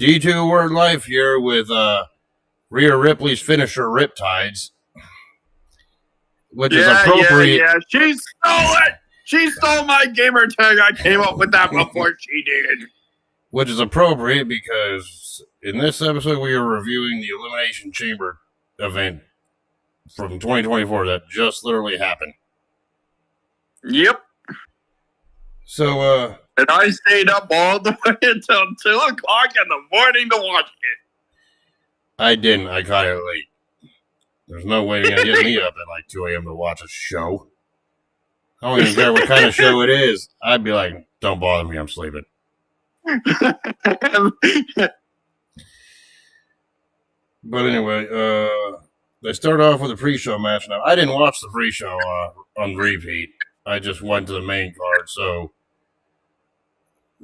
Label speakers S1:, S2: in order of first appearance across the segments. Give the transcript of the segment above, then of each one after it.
S1: D2 Word Life here with Rhea Ripley's finisher Riptides, which is appropriate.
S2: Yeah, she stole it! She stole my gamer tag. I came up with that before she did.
S1: Which is appropriate because in this episode we are reviewing the Elimination Chamber event from 2024 that just literally happened.
S2: Yep.
S1: So,
S2: and I stayed up all the way until 2 o'clock in the morning to watch it.
S1: I didn't. I caught it late. There's no way you're going to get me up at like 2 a.m. to watch a show. I don't even care what kind of show it is. I'd be like, don't bother me, I'm sleeping. But anyway, they start off with a pre-show match. Now, I didn't watch the pre-show on repeat. I just went to the main card, so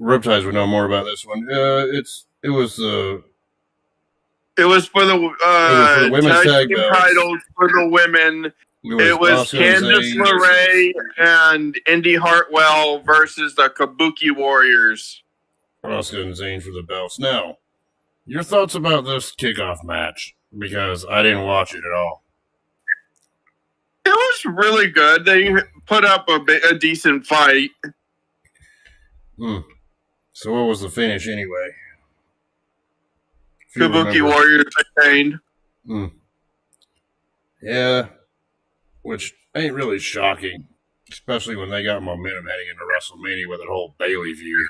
S1: Riptides would know more about this one. It was for
S2: the
S1: women's tag
S2: team titles for the women. It was Candice LeRae and Indy Hartwell versus the Kabuki Warriors.
S1: Asuka and Zayn for the belts. Now, your thoughts about this kickoff match? Because I didn't watch it at all.
S2: It was really good. They put up a decent fight.
S1: So what was the finish anyway?
S2: Kabuki Warriors retained.
S1: Yeah, which ain't really shocking, especially when they got momentum heading into WrestleMania with that whole Bayley feud.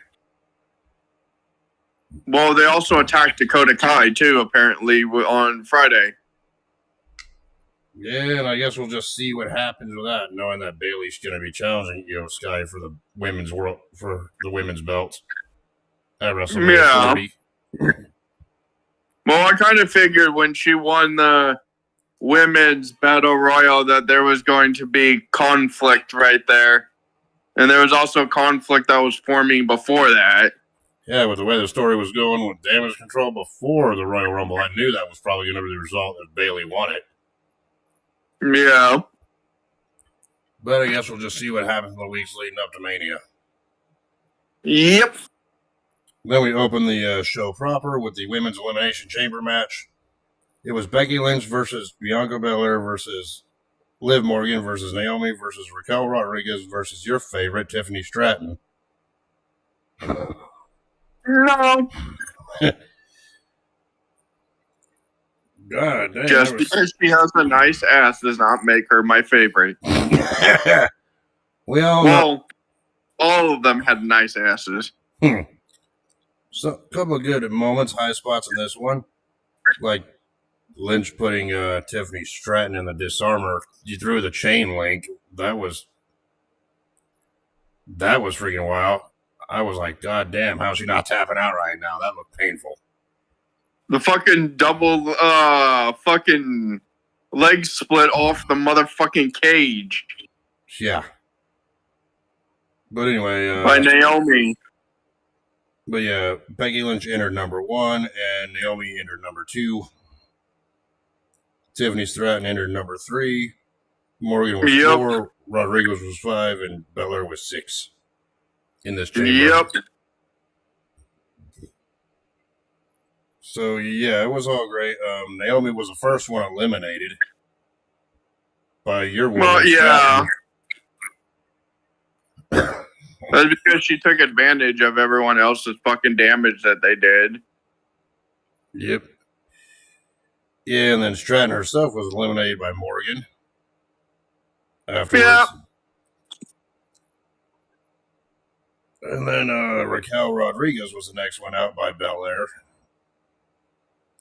S2: Well, they also attacked Dakota Kai, too, apparently, on Friday.
S1: Yeah, and I guess we'll just see what happens with that, knowing that Bayley's going to be challenging Io Sky for the women's belt at WrestleMania 40.
S2: Well, I kind of figured when she won the women's battle royal that there was going to be conflict right there. And there was also conflict that was forming before that.
S1: Yeah, with the way the story was going with damage control before the Royal Rumble, I knew that was probably going to be the result if Bayley won it.
S2: Yeah.
S1: But I guess we'll just see what happens in the weeks leading up to Mania.
S2: Yep.
S1: Then we open the show proper with the Women's Elimination Chamber match. It was Becky Lynch versus Bianca Belair versus Liv Morgan versus Naomi versus Raquel Rodriguez versus your favorite, Tiffany Stratton.
S2: No.
S1: God damn.
S2: Just because she has a nice ass does not make her my favorite.
S1: We all know.
S2: All of them had nice asses.
S1: So, a couple of good moments, high spots in this one. Like Lynch putting Tiffany Stratton in the disarmor. You threw the chain link. That was freaking wild. I was like, God damn, how's she not tapping out right now? That looked painful.
S2: The fucking double fucking leg split off the motherfucking cage.
S1: Yeah. But anyway.
S2: By Naomi.
S1: But yeah, Becky Lynch entered number 1 and Naomi entered number 2. Tiffany Stratton entered number 3. Morgan was 4. Rodriguez was 5. And Belair was 6. In this chamber.
S2: Yep.
S1: So, yeah, it was all great. Naomi was the first one eliminated by your woman.
S2: Well, yeah. That's because she took advantage of everyone else's fucking damage that they did.
S1: Yep. Yeah, and then Stratton herself was eliminated by Morgan. Afterwards.
S2: Yeah.
S1: And then Raquel Rodriguez was the next one out by Belair.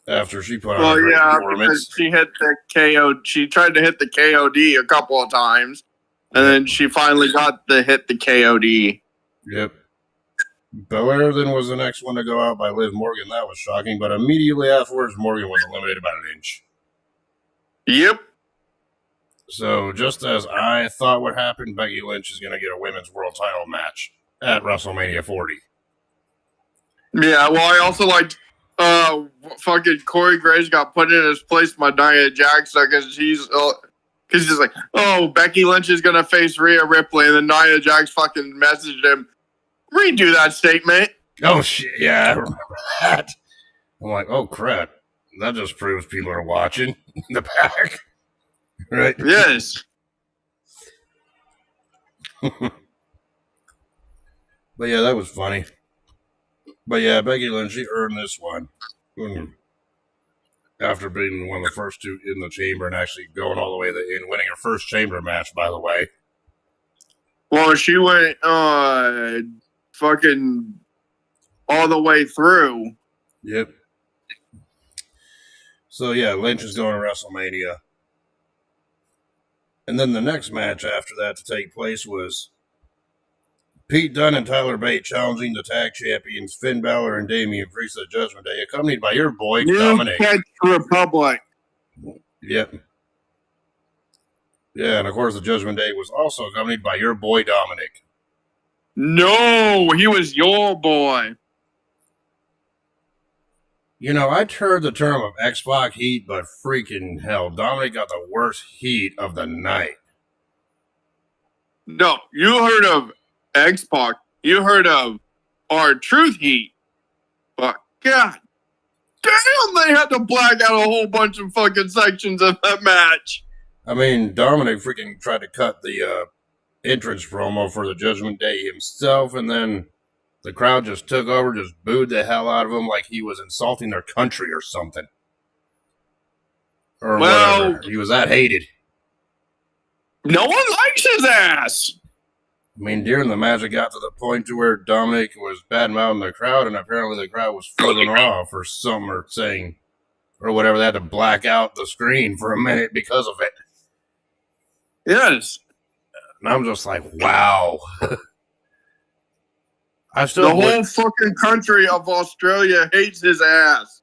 S1: After she put on a great performance.
S2: Because she hit the KO. She tried to hit the KOD a couple of times, and then she finally got the KOD.
S1: Yep. Belair then was the next one to go out by Liv Morgan. That was shocking, but immediately afterwards, Morgan was eliminated by Lynch.
S2: Yep.
S1: So just as I thought would happen, Becky Lynch is going to get a women's world title match at WrestleMania 40.
S2: Yeah, well, I also liked fucking Corey Graves got put in his place by Nia Jax because he's like, oh, Becky Lynch is going to face Rhea Ripley, and then Nia Jax fucking messaged him, redo that statement.
S1: Oh, shit, yeah, I remember that. I'm like, oh crap. That just proves people are watching the back. Right?
S2: Yes.
S1: But yeah, that was funny. But yeah, Becky Lynch, she earned this one. After being one of the first two in the chamber and actually going all the way to the end, winning her first chamber match, by the way.
S2: Well, she went fucking all the way through.
S1: Yep. So yeah, Lynch is going to WrestleMania. And then the next match after that to take place was Pete Dunne and Tyler Bate challenging the tag champions Finn Balor and Damian Priest at Judgment Day, accompanied by your boy Dominic.
S2: Catch Republic.
S1: Yep. Yeah, and of course the Judgment Day was also accompanied by your boy Dominic.
S2: No, he was your boy.
S1: You know, I'd heard the term of X-Pac heat, but freaking hell, Dominic got the worst heat of the night.
S2: No, you heard of X-Pac. You heard of R-Truth heat. But God damn, they had to black out a whole bunch of fucking sections of that match.
S1: I mean, Dominic freaking tried to cut the entrance promo for the Judgment Day himself, and then the crowd just took over, just booed the hell out of him like he was insulting their country or something. Or whatever. He was that hated.
S2: No one likes his ass.
S1: I mean, during the match, it got to the point to where Dominic was bad-mouthing the crowd, and apparently the crowd was flipping off or something, or saying, or whatever. They had to black out the screen for a minute because of it.
S2: Yes.
S1: And I'm just like, wow.
S2: The whole fucking country of Australia hates his ass.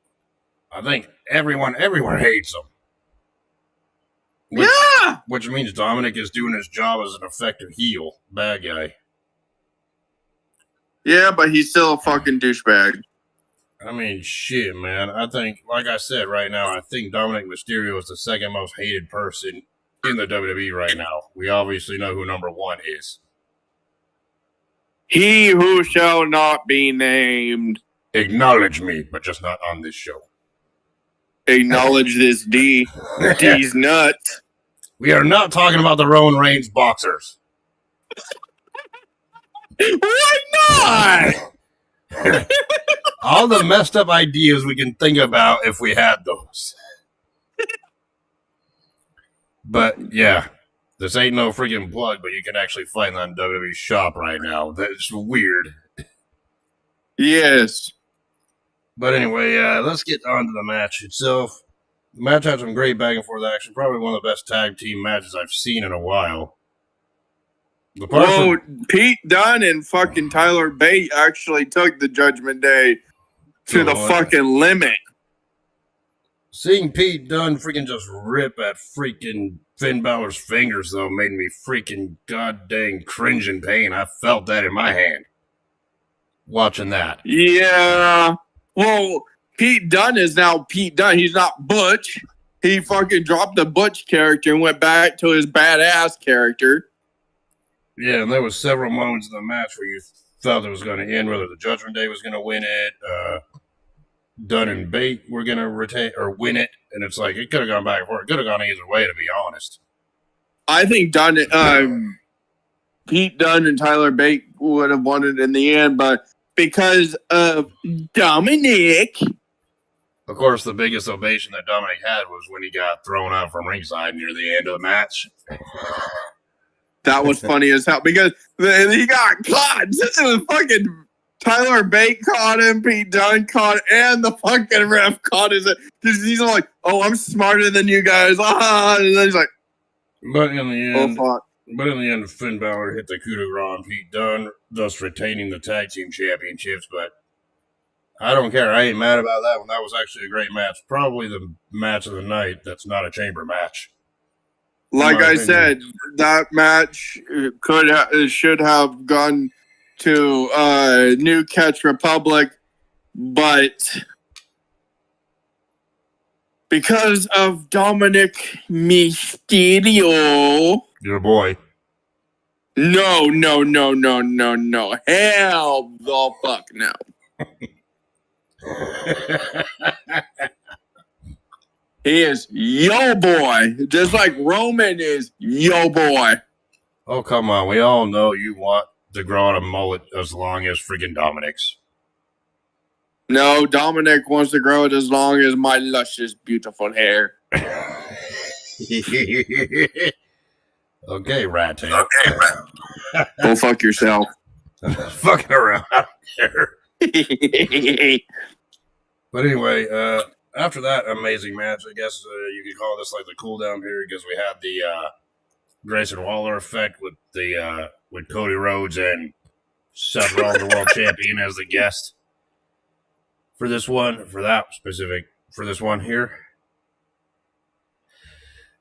S1: I think everyone hates him. Which means Dominic is doing his job as an effective heel. Bad guy.
S2: Yeah, but he's still a fucking douchebag.
S1: I mean, shit, man. I think, like I said right now, I think Dominic Mysterio is the second most hated person in the WWE right now. We obviously know who number one is.
S2: He who shall not be named.
S1: Acknowledge me, but just not on this show.
S2: Acknowledge this D. D's nuts.
S1: We are not talking about the Roman Reigns boxers.
S2: Why not?
S1: All the messed up ideas we can think about if we had those. But, yeah. This ain't no freaking plug, but you can actually find that in WWE shop right now. That's weird.
S2: Yes.
S1: But anyway, let's get on to the match itself. The match had some great back and forth action. Probably one of the best tag team matches I've seen in a while.
S2: Pete Dunne and fucking Tyler Bate actually took the Judgment Day to the fucking limit.
S1: Seeing Pete Dunne freaking just rip at freaking Finn Balor's fingers, though, made me freaking goddamn cringe in pain. I felt that in my hand. Watching that.
S2: Yeah. Well, Pete Dunne is now Pete Dunne. He's not Butch. He fucking dropped the Butch character and went back to his badass character.
S1: Yeah, and there was several moments in the match where you thought it was going to end, whether the Judgment Day was going to win it, Dunne and Bate were going to retain or win it, and it's like it could have gone back and forth. It could have gone either way, to be honest.
S2: I think Pete Dunne and Tyler Bate would have won it in the end, but because of Dominic.
S1: Of course, the biggest ovation that Dominic had was when he got thrown out from ringside near the end of the match.
S2: That was funny as hell because he got caught. It was fucking Tyler Bate caught him, Pete Dunne caught, and the fucking ref caught his. Because he's like, "Oh, I'm smarter than you guys," and then he's like,
S1: But in the end, Finn Balor hit the coup de grace on Pete Dunne, thus retaining the tag team championships. But I don't care. I ain't mad about that one. That was actually a great match. Probably the match of the night that's not a chamber match.
S2: Like I said, that match should have gone to New Catch Republic, but because of Dominic Mysterio,
S1: your boy.
S2: No. Hell the fuck no. He is yo boy, just like Roman is yo boy.
S1: Oh, come on. We all know you want to grow out a mullet as long as freaking Dominic's.
S2: No, Dominic wants to grow it as long as my luscious, beautiful hair.
S1: Okay, rat tail.
S2: Go fuck yourself.
S1: Fucking around here. But anyway, after that amazing match, I guess you could call this like the cool down period because we had the Grayson Waller effect with the with Cody Rhodes and Seth Rollins, the world champion, as the guest for this one, for this one here.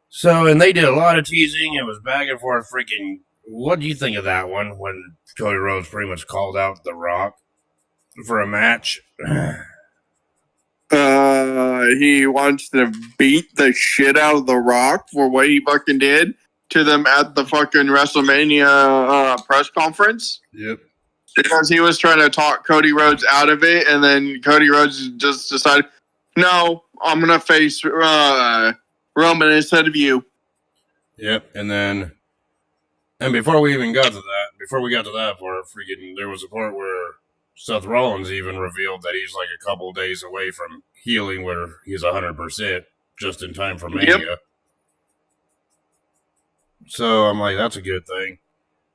S1: So, and they did a lot of teasing. It was back and forth. Freaking, what do you think of that one when Cody Rhodes pretty much called out The Rock for a match?
S2: He wants to beat the shit out of The Rock for what he fucking did to them at the fucking WrestleMania press conference.
S1: Yep.
S2: Because he was trying to talk Cody Rhodes out of it, and then Cody Rhodes just decided, no, I'm going to face Roman instead of you.
S1: Yep, and before we even got to that part, freaking, there was a part where Seth Rollins even revealed that he's like a couple of days away from healing, where he's 100% just in time for Mania. Yep. So I'm like, that's a good thing.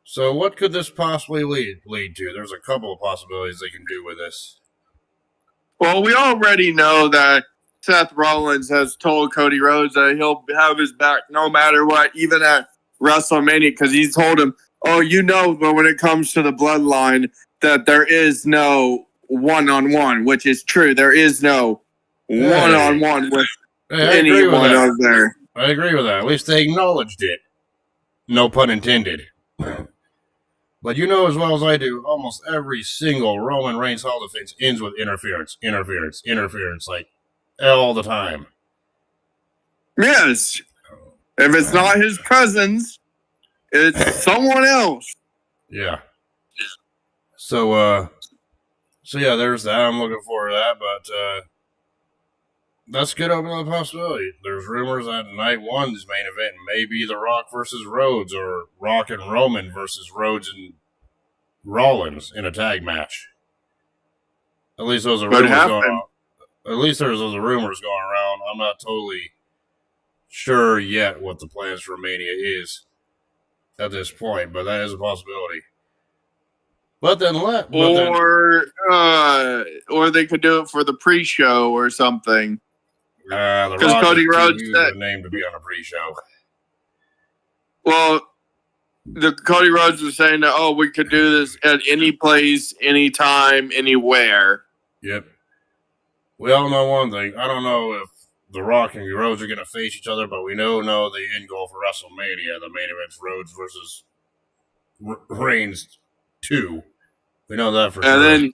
S1: So what could this possibly lead to? There's a couple of possibilities they can do with this.
S2: Well, we already know that Seth Rollins has told Cody Rhodes that he'll have his back no matter what, even at WrestleMania, because he's told him, oh, you know, but when it comes to the bloodline, that there is no one-on-one, which is true. There is no one-on-one with anyone out there.
S1: I agree with that. At least they acknowledged it. No pun intended. But you know as well as I do, almost every single Roman Reigns Hall of Fame ends with interference, like all the time.
S2: Yes. If it's not his cousins, it's someone else.
S1: Yeah. So yeah, there's that. I'm looking forward to that, but that's good open the possibility. There's rumors that night one's main event may be The Rock versus Rhodes, or Rock and Roman versus Rhodes and Rollins in a tag match. At least those are rumors going on. At least there's those rumors going around. I'm not totally sure yet what the plans for Mania is at this point, but that is a possibility. Or
S2: they could do it for the pre-show or something.
S1: Because Cody Rhodes said name to be on a pre-show.
S2: Well, Cody Rhodes was saying that, we could do this at any place, anytime, anywhere.
S1: Yep. We all know one thing. I don't know if The Rock and Rhodes are going to face each other, but we know the end goal for WrestleMania. The main event's Rhodes versus Reigns 2. We know that for sure. And then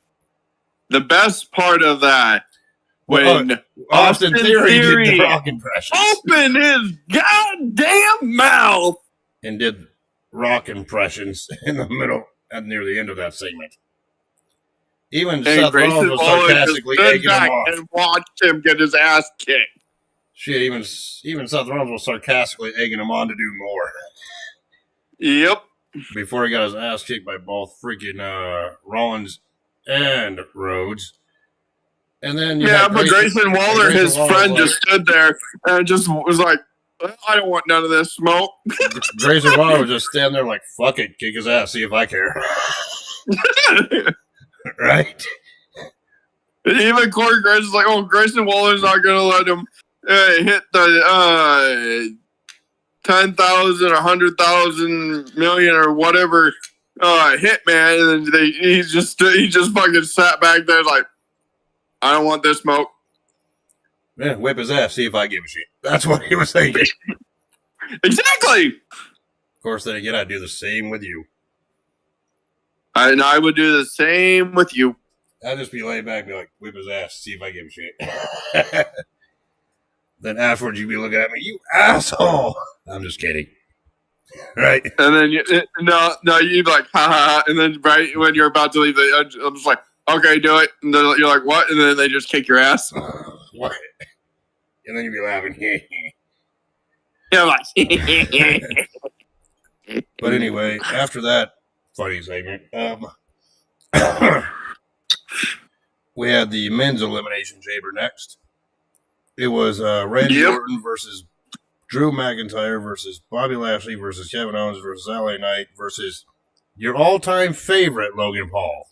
S2: the best part of that, when
S1: Austin Theory did the Rock impressions.
S2: Opened his goddamn mouth
S1: and did Rock impressions in the middle and near the end of that segment. Even Seth Rollins was sarcastically egging him on.
S2: And watched him get his ass kicked.
S1: Shit, even Seth Rollins was sarcastically egging him on to do more.
S2: Yep.
S1: Before he got his ass kicked by both freaking Rollins and Rhodes. And then
S2: but Grayson Waller, his friend, just stood there and just was like, I don't want none of this smoke.
S1: Grayson Waller was just standing there like, fuck it, kick his ass, see if I care. Right?
S2: And even Corey Grayson's like, Grayson Waller's not going to let him hit the 10,000 or 100,000 million or whatever hit, man. And then he just fucking sat back there like, I don't want this smoke.
S1: Man, whip his ass, see if I give a shit. That's what he was thinking.
S2: Exactly.
S1: Of course, then again, I'd do the same with you.
S2: And I would do the same with you.
S1: I'd just be laid back and be like, whip his ass, see if I give a shit. Then afterwards, you'd be looking at me, you asshole. I'm just kidding. Right?
S2: And then, you'd be like, ha ha. And then right when you're about to leave, I'm just like, Okay, do it. And then you're like, what? And then they just kick your ass.
S1: What? And then you'd be laughing.
S2: You're like,
S1: But anyway, after that funny segment, we had the men's elimination chamber next. It was Randy Orton versus Drew McIntyre versus Bobby Lashley versus Kevin Owens versus LA Knight versus your all-time favorite Logan Paul.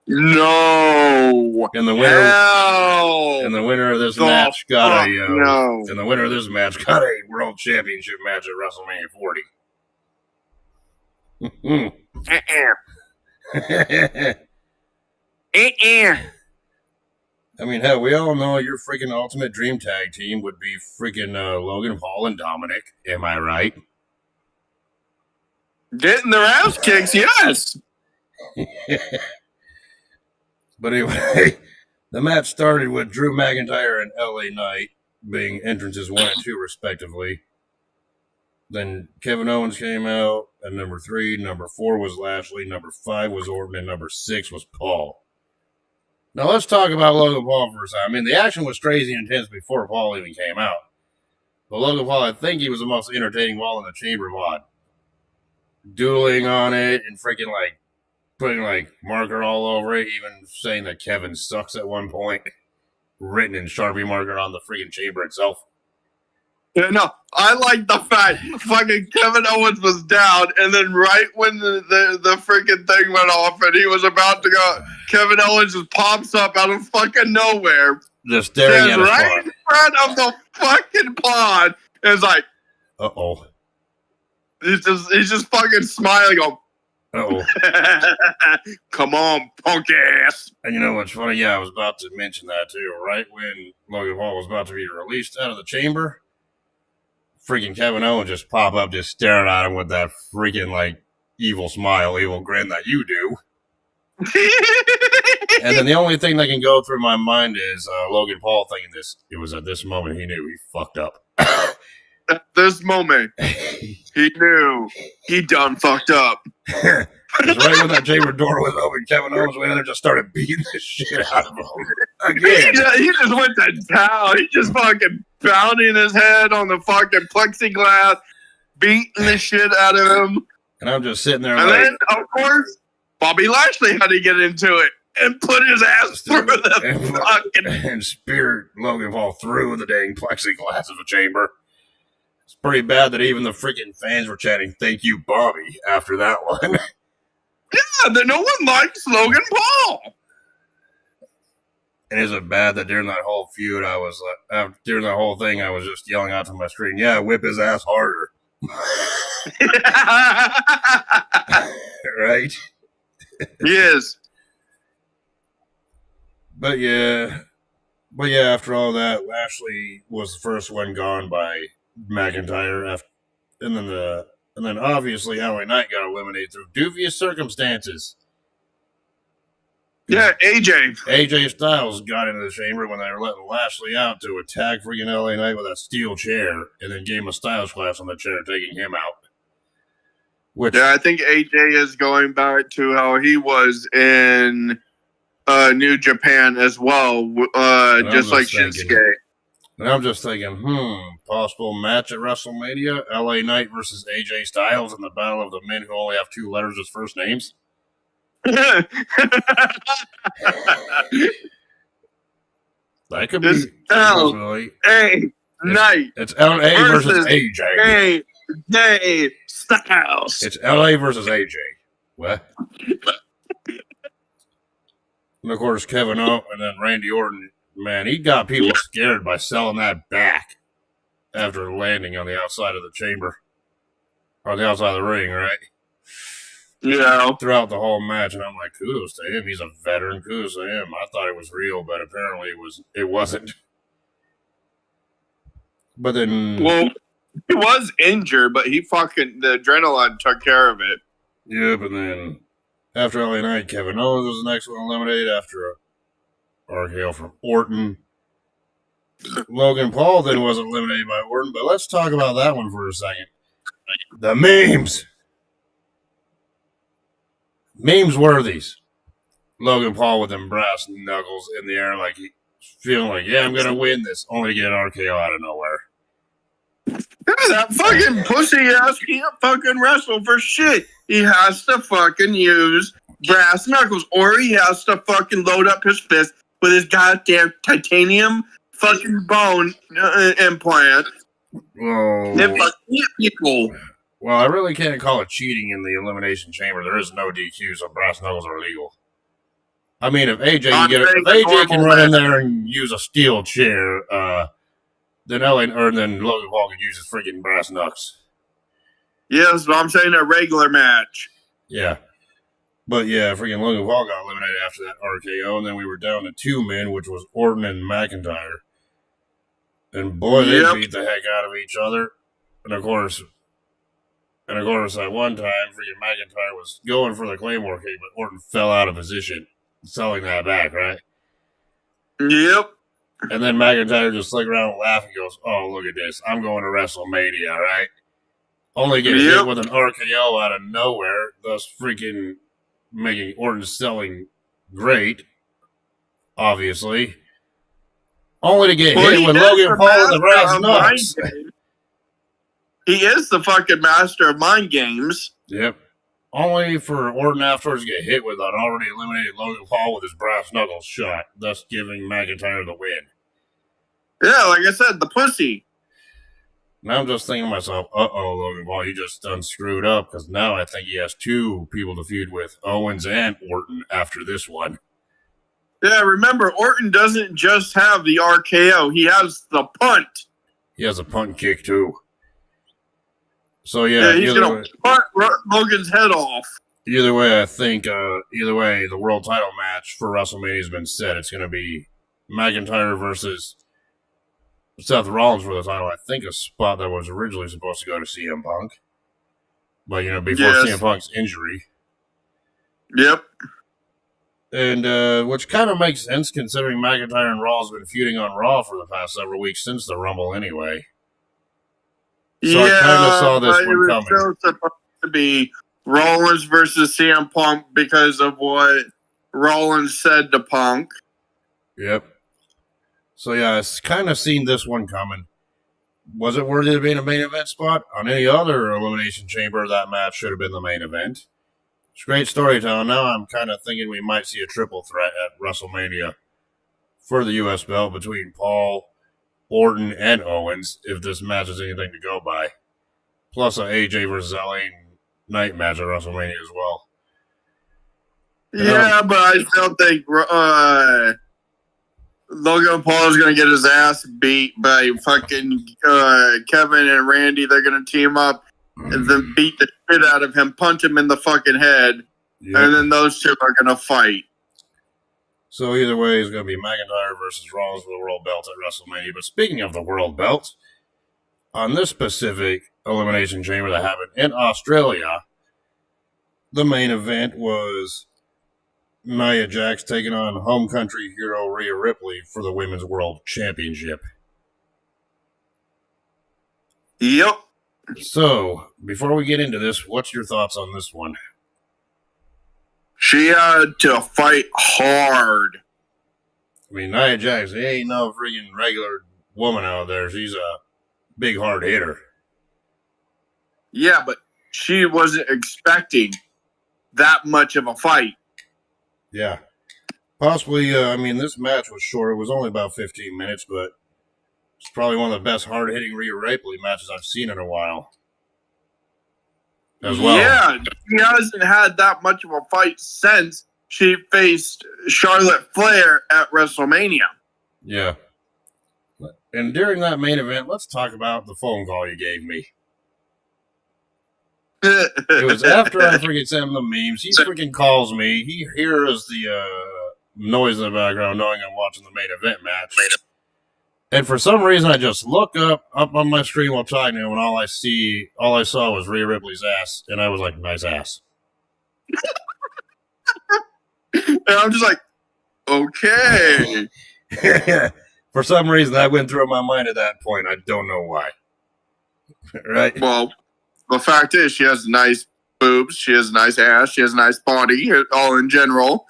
S2: No.
S1: And the winner of this match got and the winner of this match got a world championship match at WrestleMania 40. I mean, hell, we all know your freaking ultimate dream tag team would be freaking Logan Paul and Dominic. Am I right?
S2: Getting their ass kicks, yes.
S1: But anyway, the match started with Drew McIntyre and LA Knight being entrances 1 and 2, respectively. Then Kevin Owens came out at number 3. Number 4 was Lashley. Number 5 was Orton. And number 6 was Paul. Now let's talk about Logan Paul for a second. I mean, the action was crazy intense before Paul even came out. But Logan Paul, I think he was the most entertaining while in the chamber mod. Dueling on it and freaking like putting like marker all over it, even saying that Kevin sucks at one point. Written in Sharpie marker on the freaking chamber itself.
S2: Yeah, no, I like the fact fucking Kevin Owens was down, and then right when the freaking thing went off and he was about to go, Kevin Owens just pops up out of fucking nowhere.
S1: Just staring at us
S2: right in front of the fucking pod. And it's like,
S1: uh-oh.
S2: He's just fucking smiling, going,
S1: uh-oh.
S2: Come on, punk ass.
S1: And you know what's funny? Yeah, I was about to mention that too. Right when Logan Paul was about to be released out of the chamber, freaking Kevin Owens just pop up, just staring at him with that freaking like evil smile, evil grin that you do. And then the only thing that can go through my mind is Logan Paul thinking this. It was at this moment he knew he fucked up.
S2: At this moment, he knew he done fucked up.
S1: Right when that chamber door was open, Kevin Owens went in there and just started beating the shit out of him. Again.
S2: He just went to town. He just fucking pounding his head on the fucking plexiglass, beating the shit out of him.
S1: And I'm just sitting there
S2: and then, of course, Bobby Lashley had to get into it and put his ass through the fucking...
S1: And speared Logan Paul through the dang plexiglass of a chamber. It's pretty bad that even the freaking fans were chanting, "Thank you, Bobby," after that one.
S2: Yeah, no one likes Logan Paul.
S1: And is it bad that during that whole feud, I was like, during that whole thing, I was just yelling out to my screen, "Yeah, whip his ass harder." Right?
S2: Yes.
S1: But yeah, after all that, Lashley was the first one gone by McIntyre, and then obviously LA Knight got eliminated through dubious circumstances.
S2: Yeah, AJ
S1: Styles got into the chamber when they were letting Lashley out to attack freaking LA Knight with that steel chair, and then gave him a Styles class on the chair, taking him out.
S2: I think AJ is going back to how he was in New Japan as well, just like Shinsuke.
S1: And I'm just thinking, possible match at WrestleMania, LA Knight versus AJ Styles in the battle of the men who only have 2 letters as first names. That could be
S2: LA Knight.
S1: It's LA versus AJ.
S2: AJ Styles.
S1: It's LA versus AJ. What? And of course, Kevin Owens and then Randy Orton. Man, he got people scared by selling that back after landing on the outside of the chamber. Or the outside of the ring, right?
S2: Yeah.
S1: Throughout the whole match, and I'm like, kudos to him. He's a veteran. Kudos to him. I thought it was real, but apparently it wasn't. But then...
S2: Well, he was injured, but the adrenaline took care of it.
S1: Yep, and then after LA Knight, Kevin Owens was the next one eliminated after a RKO from Orton. Logan Paul then was eliminated by Orton, but let's talk about that one for a second. The memes. Memes worthies. Logan Paul with them brass knuckles in the air, like he feeling like, yeah, I'm gonna win this, only to get an RKO out of nowhere.
S2: That fucking pussy ass can't fucking wrestle for shit. He has to fucking use brass knuckles, or he has to fucking load up his fist with his goddamn titanium fucking bone implant.
S1: Whoa.
S2: And fucking hit people.
S1: Well, I really can't call it cheating in the Elimination Chamber. There is no DQ, so brass knuckles are illegal. I mean, if AJ can run in there and use a steel chair, then Logan Paul could use his freaking brass knucks.
S2: Yes, but I'm saying a regular match.
S1: Yeah. But yeah, freaking Logan Paul got eliminated after that RKO, and then we were down to 2 men, which was Orton and McIntyre. And boy, they beat the heck out of each other. And of course, at one time, freaking McIntyre was going for the Claymore kick, but Orton fell out of position, selling that back, right?
S2: Yep.
S1: And then McIntyre just looked around and laughed and goes, oh, look at this. I'm going to WrestleMania, right? Only get hit with an RKO out of nowhere, thus freaking making Orton's selling great, obviously. Only to get hit with Logan Paul and the brass knucks.
S2: He is the fucking master of mind games.
S1: Yep. Only for Orton afterwards to get hit with an already eliminated Logan Paul with his brass knuckles shot, thus giving McIntyre the win.
S2: Yeah, like I said, the pussy.
S1: Now I'm just thinking to myself, Logan Paul, you just done screwed up, because now I think he has 2 people to feud with, Owens and Orton, after this one.
S2: Yeah, remember, Orton doesn't just have the RKO, he has the punt. He
S1: has a punt kick, too. So, yeah
S2: he's going to punt Logan's head off.
S1: Either way, I think, the world title match for WrestleMania has been set. It's going to be McIntyre versus Seth Rollins for the title. I think a spot that was originally supposed to go to CM Punk. But, before CM Punk's injury.
S2: Yep.
S1: And, which kind of makes sense considering McIntyre and Rollins have been feuding on Raw for the past several weeks since the Rumble anyway. So I kind of saw this one coming. It was
S2: supposed to be Rollins versus CM Punk because of what Rollins said to Punk.
S1: Yep. So yeah, I kind of seen this one coming. Was it worthy of being a main event spot? On any other Elimination Chamber, that match should have been the main event. It's great storytelling. Now I'm kind of thinking we might see a triple threat at WrestleMania for the U.S. belt between Paul, Orton, and Owens, if this match is anything to go by. Plus an AJ versus LA Knight match at WrestleMania as well.
S2: Yeah, but I still think Logan Paul is going to get his ass beat by fucking Kevin and Randy. They're going to team up and then beat the shit out of him, punch him in the fucking head, and then those two are going to fight.
S1: So either way, it's going to be McIntyre versus Rollins for the world belt at WrestleMania. But speaking of the world belt, on this specific Elimination Chamber that happened in Australia, the main event was Nia Jax taking on home country hero Rhea Ripley for the Women's World Championship.
S2: Yep.
S1: So, before we get into this, what's your thoughts on this one?
S2: She had to fight hard.
S1: I mean, Nia Jax, ain't no freaking regular woman out there. She's a big, hard hitter.
S2: Yeah, but she wasn't expecting that much of a fight.
S1: Yeah. Possibly, this match was short. It was only about 15 minutes, but it's probably one of the best hard-hitting Rhea Ripley matches I've seen in a while. As well.
S2: Yeah, she hasn't had that much of a fight since she faced Charlotte Flair at WrestleMania.
S1: Yeah. And during that main event, let's talk about the phone call you gave me. It was after I freaking sent him the memes. He freaking calls me. He hears the noise in the background knowing I'm watching the main event match. And for some reason, I just look up on my screen while talking to him, and all I saw was Rhea Ripley's ass, and I was like, nice ass.
S2: And I'm just like, okay.
S1: For some reason, that went through my mind at that point. I don't know why. Right?
S2: Well, the fact is, she has nice boobs, she has a nice ass, she has a nice body, all in general.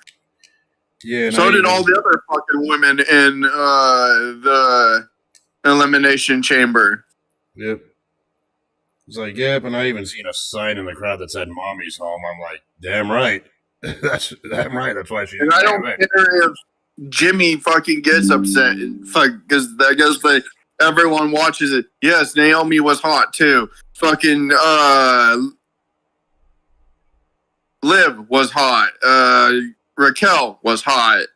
S1: Yeah.
S2: So did all the other fucking women in the Elimination Chamber.
S1: Yep. It's like, yep, and I even seen a sign in the crowd that said "Mommy's home." I'm like, damn right. That's damn right. That's why she's.
S2: And I don't care if Jimmy fucking gets upset, because I guess everyone watches it. Yes, Naomi was hot too. Fucking Liv was hot. Raquel was hot.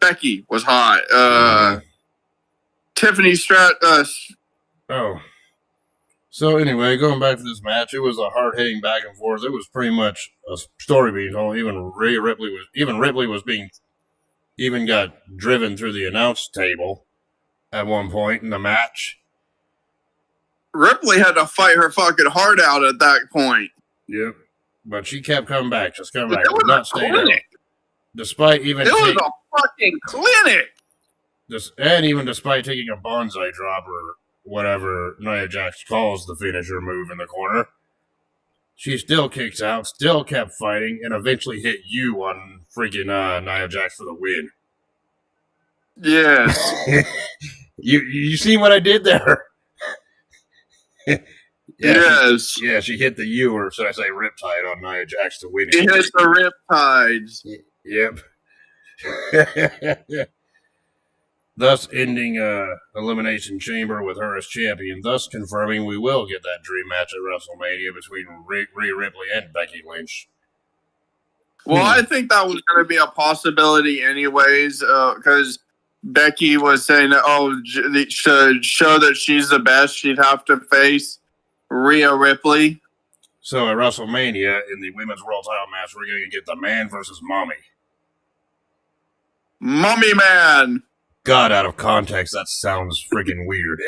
S2: Becky was hot. Tiffany
S1: Oh. So anyway, going back to this match, it was a hard-hitting back and forth. It was pretty much a story being told. Even Ripley was even got driven through the announce table at one point in the match.
S2: Ripley had to fight her fucking heart out at that point.
S1: Yep. But she kept coming back, just coming back.
S2: It was
S1: not
S2: a
S1: staying
S2: clinic.
S1: Despite even
S2: it was a fucking clinic.
S1: Even despite taking a bonsai drop or whatever Nia Jax calls the finisher move in the corner, she still kicks out, still kept fighting, and eventually hit you on freaking Nia Jax for the win.
S2: Yes.
S1: you see what I did there?
S2: Yes.
S1: She hit the U, or should I say Riptide, on Nia Jax to win it.
S2: She hits the Riptides.
S1: Yep. Thus ending Elimination Chamber with her as champion, thus confirming we will get that dream match at WrestleMania between Rhea Ripley and Becky Lynch.
S2: Well, I think that was going to be a possibility anyways, because Becky was saying that, to show that she's the best, she'd have to face Rhea Ripley.
S1: So at WrestleMania, in the Women's World Title match, we're going to get the Man versus Mommy.
S2: Mommy Man!
S1: God, out of context, that sounds freaking weird.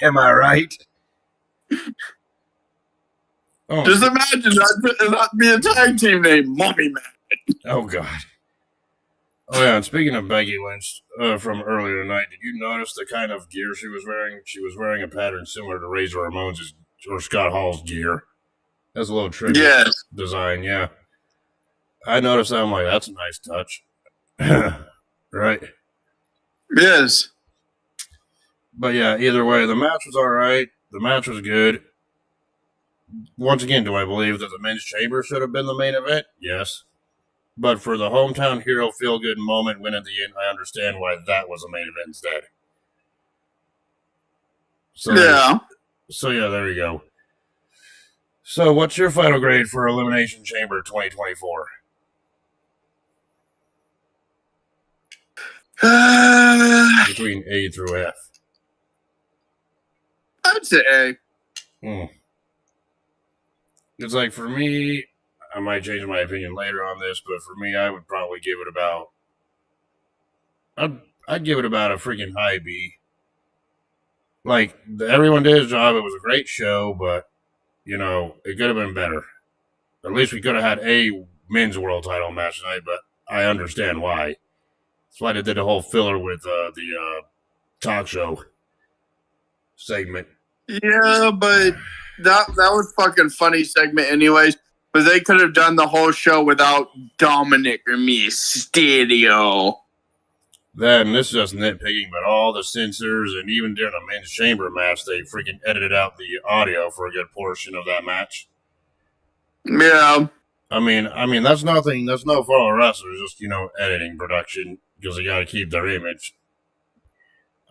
S1: Am I right? Oh.
S2: Just imagine that be a tag team name, Mommy Man.
S1: Oh, God. Oh, yeah, and speaking of Becky Lynch from earlier tonight, did you notice the kind of gear she was wearing? She was wearing a pattern similar to Razor Ramon's or Scott Hall's gear. That's a little tricky design, yeah. I noticed that. I'm like, that's a nice touch. Right?
S2: Yes.
S1: But yeah, either way, the match was all right. The match was good. Once again, do I believe that the men's chamber should have been the main event? Yes. But for the hometown hero feel-good moment win at the end, I understand why that was the main event instead. So yeah, there you go. So what's your final grade for Elimination Chamber 2024? Between A through F.
S2: I'd say A.
S1: It's like, for me, I might change my opinion later on this, but for me, I would probably give it about... I'd give it about a freaking high B. Like, everyone did his job. It was a great show, but, it could have been better. At least we could have had a men's world title match tonight, but I understand why. That's why they did the whole filler with the talk show segment.
S2: Yeah, but that was fucking funny segment anyways. But they could have done the whole show without Dominic Mysterio.
S1: Then this is just nitpicking, but all the censors and even during a men's chamber match, they freaking edited out the audio for a good portion of that match.
S2: Yeah.
S1: I mean that's nothing. That's no fault of wrestlers. Just editing production, because they got to keep their image.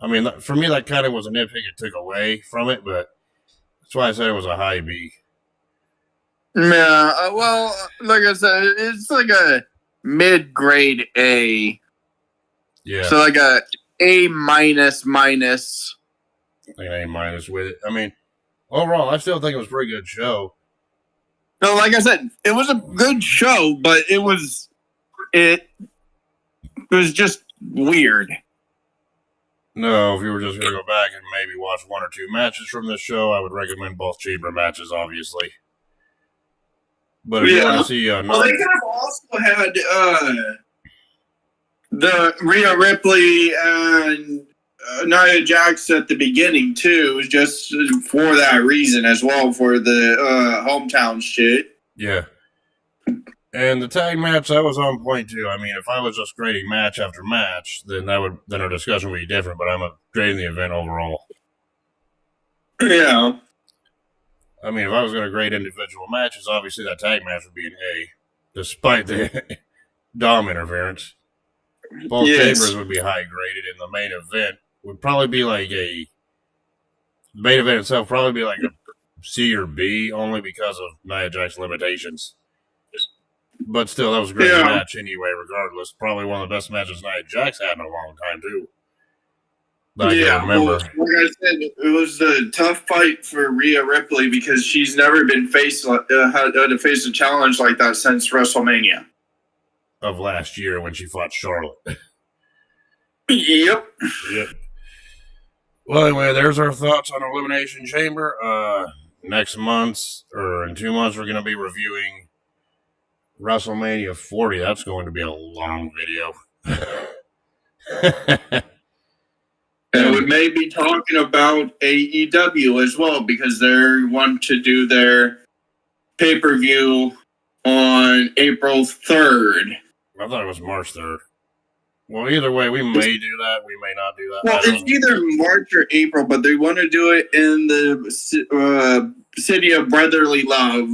S1: I mean, for me, that kind of was a nitpick. It took away from it, but that's why I said it was a high B.
S2: Yeah, well, like I said, it's like a mid-grade A.
S1: Yeah.
S2: So like a A minus.
S1: Like an A minus with it. I mean, overall, I still think it was a pretty good show.
S2: No, like I said, it was a good show, but it was just weird.
S1: No, if you were just going to go back and maybe watch one or two matches from this show, I would recommend both chamber matches, obviously. But if you want to see...
S2: well, they could have also had the Rhea Ripley and Nia Jax at the beginning, too, just for that reason as well, for the hometown shit.
S1: Yeah. And the tag match, that was on point too. I mean, if I was just grading match after match, then our discussion would be different. But I'm grading the event overall.
S2: Yeah.
S1: I mean, if I was going to grade individual matches, obviously that tag match would be an A, despite the Dom interference. Both chambers would be high graded, and the main event would probably be like the main event itself probably be like a C or B, only because of Nia Jax's limitations. But still, that was a great match anyway, regardless. Probably one of the best matches Nia Jax had in a long time, too. That I can remember.
S2: Well, like I said, it was a tough fight for Rhea Ripley because she's never been had to face a challenge like that since WrestleMania.
S1: Of last year when she fought Charlotte.
S2: Yep.
S1: Well, anyway, there's our thoughts on Elimination Chamber. Next month, or in 2 months, we're going to be reviewing WrestleMania 40. That's going to be a long video.
S2: And we may be talking about AEW as well because they want to do their pay-per-view on April 3rd.
S1: I thought it was March 3rd. Well, either way, we may do that. We may not do that.
S2: Well, it's either March or April, but they want to do it in the city of brotherly love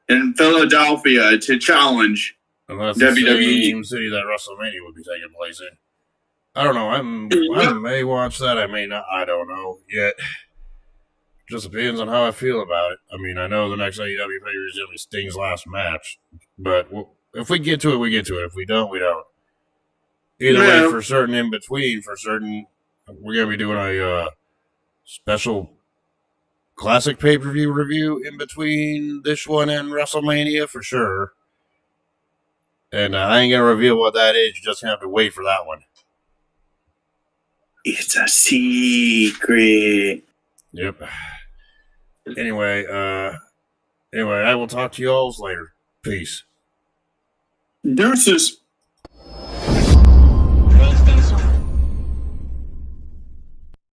S2: in Philadelphia to challenge
S1: WWE. That's the same city that WrestleMania would be taking place in. I don't know. I may watch that. I may not. I don't know yet. Just depends on how I feel about it. I mean, I know the next AEW pay-per-view is going to be Sting's last match, but if we get to it, we get to it. If we don't, we don't. Either way, for certain in between, we're going to be doing a special classic pay-per-view review in between this one and WrestleMania for sure. And I ain't going to reveal what that is. You just have to wait for that one.
S2: It's a secret.
S1: Yep. Anyway, I will talk to you all later. Peace.
S2: Deuces.